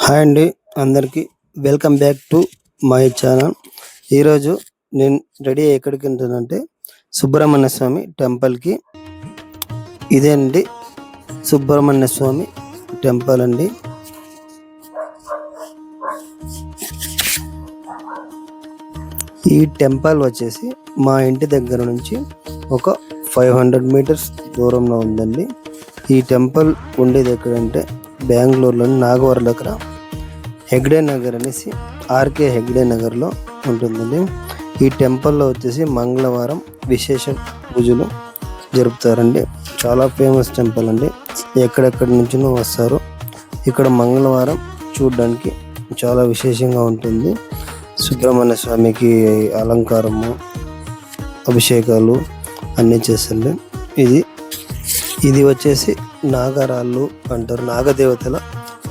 Hi అండి, అందరికీ welcome back to my channel. ఈరోజు నేను రెడీ ఎక్కడికి వెళ్తానంటే సుబ్రహ్మణ్య స్వామి టెంపుల్కి. ఇదే అండి సుబ్రహ్మణ్య స్వామి టెంపుల్ అండి. ఈ టెంపుల్ వచ్చేసి మా ఇంటి దగ్గర నుంచి ఒక 500 మీటర్స్ దూరంలో ఉందండి. ఈ టెంపుల్ ఉండేది ఎక్కడంటే బెంగళూరులోని నాగవరం దగ్గర హెగ్డే నగర్ అనేసి ఆర్కే హెగ్డే నగర్లో ఉంటుందండి. ఈ టెంపుల్లో వచ్చేసి మంగళవారం విశేష పూజలు జరుపుతారండి. చాలా ఫేమస్ టెంపుల్ అండి, ఎక్కడెక్కడి నుంచినో వస్తారు. ఇక్కడ మంగళవారం చూడడానికి చాలా విశేషంగా ఉంటుంది. సుబ్రహ్మణ్య స్వామికి అలంకారము, అభిషేకాలు అన్నీ చేస్తుంది. ఇది వచ్చేసి నాగరాళ్ళు అంటారు, నాగదేవతల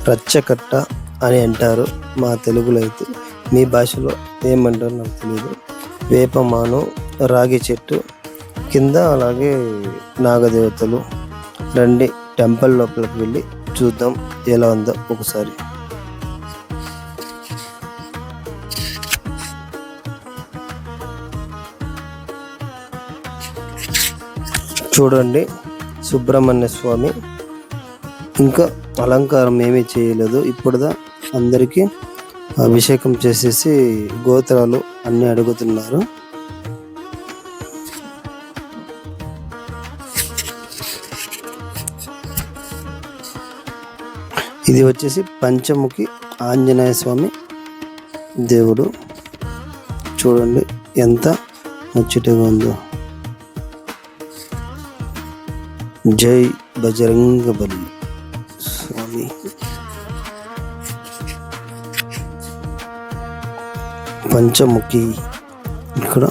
రచ్చకట్ట అని అంటారు మా తెలుగులో. అయితే మీ భాషలో ఏమంటారు నాకు తెలియదు. వేపమాను, రాగి చెట్టు కింద అలాగే నాగదేవతలు. రండి టెంపుల్ లోపలికి వెళ్ళి చూద్దాం ఎలా ఉందో ఒకసారి. చూడండి సుబ్రహ్మణ్య స్వామి ఇంకా అలంకారం ఏమీ చేయలేదు. ఇప్పుడుదా అందరికీ అభిషేకం చేసేసి గోత్రాలు అన్నీ అడుగుతున్నారు. ఇది వచ్చేసి పంచముఖి ఆంజనేయ స్వామి దేవుడు. చూడండి ఎంత ముచ్చటగా ఉందో. జై బజరంగబలి స్వామి. పంచముఖి. ఇక్కడ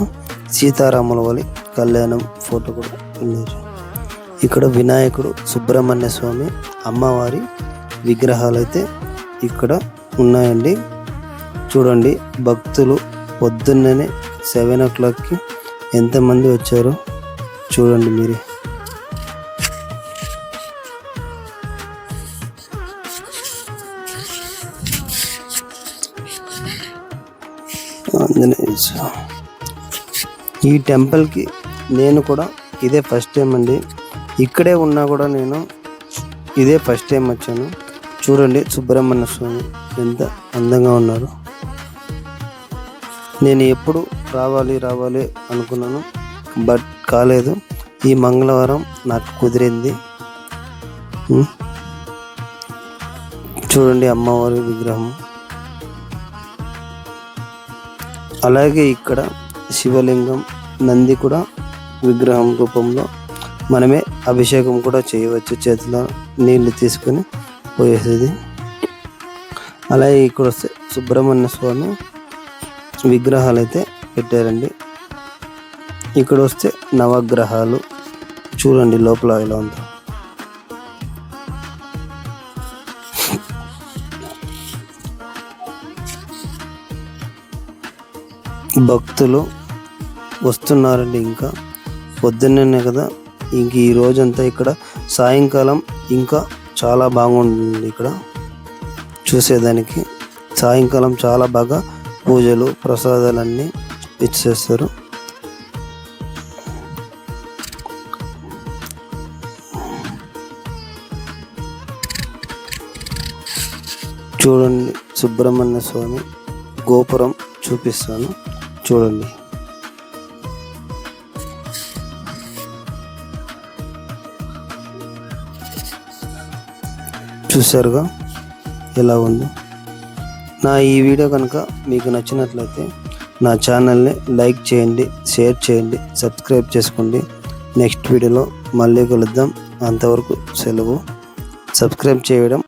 సీతారాముల వలి కళ్యాణం ఫోటో కూడా ఉన్నారు. ఇక్కడ వినాయకుడు, సుబ్రహ్మణ్య స్వామి, అమ్మవారి విగ్రహాలు అయితే ఇక్కడ ఉన్నాయండి. చూడండి భక్తులు పొద్దున్నే 7 o'clockకి ఎంతమంది వచ్చారో చూడండి మీరే. ఈ టెంపుల్కి నేను కూడా ఇదే ఫస్ట్ టైం అండి. ఇక్కడే ఉన్నా కూడా నేను ఇదే ఫస్ట్ టైం వచ్చాను. చూడండి సుబ్రహ్మణ్య స్వామి ఎంత అందంగా ఉన్నారు. నేను ఎప్పుడు రావాలి అనుకున్నాను, బట్ కాలేదు. ఈ మంగళవారం నాకు కుదిరింది. చూడండి అమ్మవారి విగ్రహం. అలాగే ఇక్కడ శివలింగం, నంది కూడా విగ్రహం రూపంలో మనమే అభిషేకం కూడా చేయవచ్చు. చేతిలో నీళ్లు తీసుకొని పోయేసేది. అలాగే ఇక్కడ వస్తే సుబ్రహ్మణ్య స్వామి విగ్రహాలు అయితే పెట్టారండి. ఇక్కడ వస్తే నవగ్రహాలు. చూడండి లోపల ఎలా ఉందో. భక్తులు వస్తున్నారండి. ఇంకా పొద్దున్నే కదా, ఇంక ఈ రోజంతా ఇక్కడ సాయంకాలం ఇంకా చాలా బాగుంటుంది. ఇక్కడ చూసేదానికి సాయంకాలం చాలా బాగా పూజలు, ప్రసాదాలన్నీ ఇచ్చేస్తారు. చూడండి సుబ్రహ్మణ్య స్వామి గోపురం చూపిస్తాను చూడండి. చూసారుగా ఎలా ఉందో. నా ఈ వీడియో కనుక మీకు నచ్చినట్లయితే నా ఛానల్ని లైక్ చేయండి, షేర్ చేయండి, సబ్స్క్రైబ్ చేసుకోండి. నెక్స్ట్ వీడియోలో మళ్ళీ కలుద్దాం. అంతవరకు సెలవు. సబ్స్క్రైబ్ చేయడం